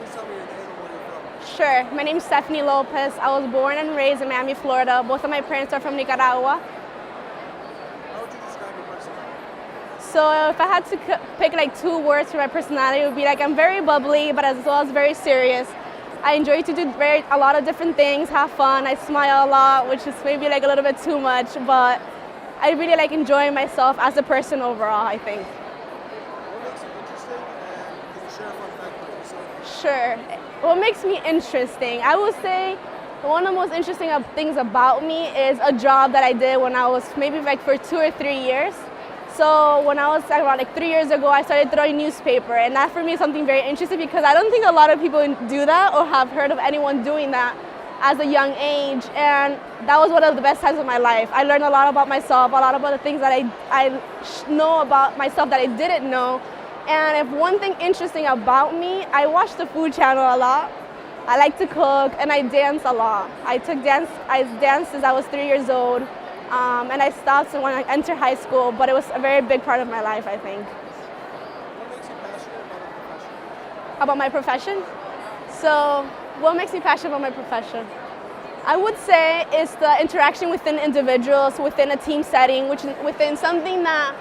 just tell me your name and where you're from? Sure. My name is Stephanie Lopez. I was born and raised in Miami, Florida. Both of my parents are from Nicaragua. How would you describe your personality? So if I had to pick like 2 words for my personality, it would be like I'm very bubbly, but as well as very serious. I enjoy to do a lot of different things, have fun. I smile a lot, which is maybe like a little bit too much, but I really like enjoying myself as a person overall, I think. What makes you interesting, and can you share a fun fact about yourself? Sure. What makes me interesting? I would say one of the most interesting things about me is a job that I did when I was maybe like for 2 or 3 years. So when I was around like 3 years ago, I started throwing newspaper, and that for me is something very interesting because I don't think a lot of people do that or have heard of anyone doing that as a young age, and that was one of the best times of my life. I learned a lot about myself, a lot about the things that I know about myself that I didn't know. And if one thing interesting about me, I watch the Food Channel a lot. I like to cook, and I dance a lot. I danced since I was 3 years old. And I stopped when I entered high school, but it was a very big part of my life, I think. What makes you passionate about your profession? About my profession? So, what makes me passionate about my profession? I would say it's the interaction within individuals, within a team setting, which is within something that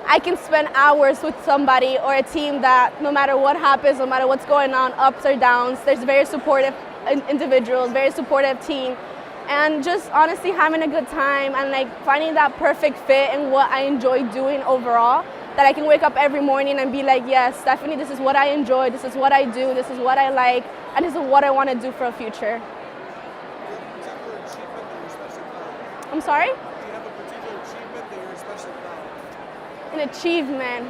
I can spend hours with somebody or a team that no matter what happens, no matter what's going on, ups or downs, there's very supportive individuals, very supportive team. And just honestly having a good time and like finding that perfect fit in what I enjoy doing overall, that I can wake up every morning and be like, yes, Stephanie, this is what I enjoy, this is what I do, this is what I like, and this is what I want to do for a future. Do you have a particular achievement that you're especially proud of? I'm sorry? Do you have a particular achievement that you're especially proud of? An achievement.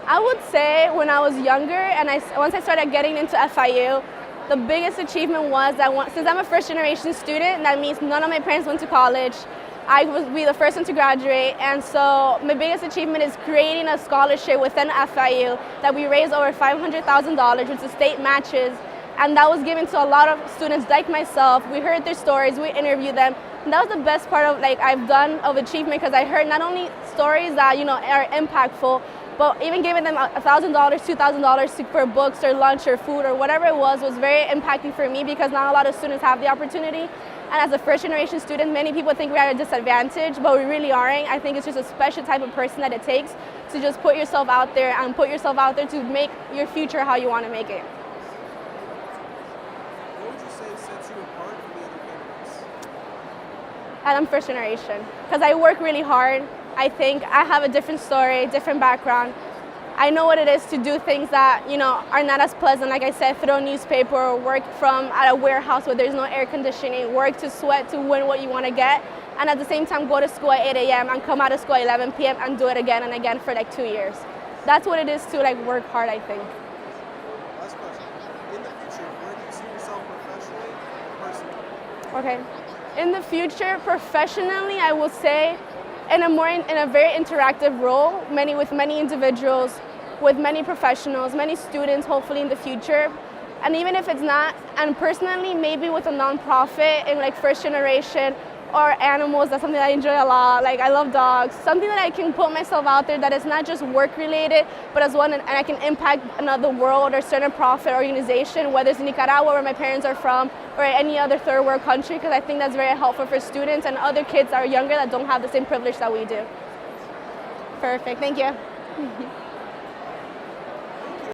I would say when I was younger and once I started getting into FIU, the biggest achievement was that since I'm a first generation student, that means none of my parents went to college. I would be the first one to graduate, and so my biggest achievement is creating a scholarship within FIU that we raised over $500,000, which the state matches, and that was given to a lot of students like myself. We heard their stories, we interviewed them, and that was the best part of I've done of achievement because I heard not only stories that are impactful, but even giving them $1,000, $2,000 for books or lunch or food or whatever it was very impacting for me because not a lot of students have the opportunity. And as a first generation student, many people think we're at a disadvantage, but we really aren't. I think it's just a special type of person that it takes to just put yourself out there and put yourself out there to make your future how you want to make it. What would you say sets you apart from the other candidates? And I'm first generation because I work really hard. I think I have a different story, different background. I know what it is to do things that are not as pleasant. Like I said, throw newspaper or work at a warehouse where there's no air conditioning, work to sweat to win what you want to get, and at the same time go to school at 8 a.m. and come out of school at 11 p.m. and do it again and again for 2 years. That's what it is to work hard, I think. Last question. In the future, where do you see yourself professionally or personally? Okay. In the future, professionally, I will say in a very interactive role, with many individuals, with many professionals, many students, hopefully in the future. And even if it's not, and personally, maybe with a nonprofit in first generation or animals, that's something I enjoy a lot. I love dogs, something that I can put myself out there that is not just work related, but as well, and I can impact another world or certain profit organization, whether it's in Nicaragua where my parents are from, or any other third world country, because I think that's very helpful for students and other kids that are younger that don't have the same privilege that we do. Perfect, thank you.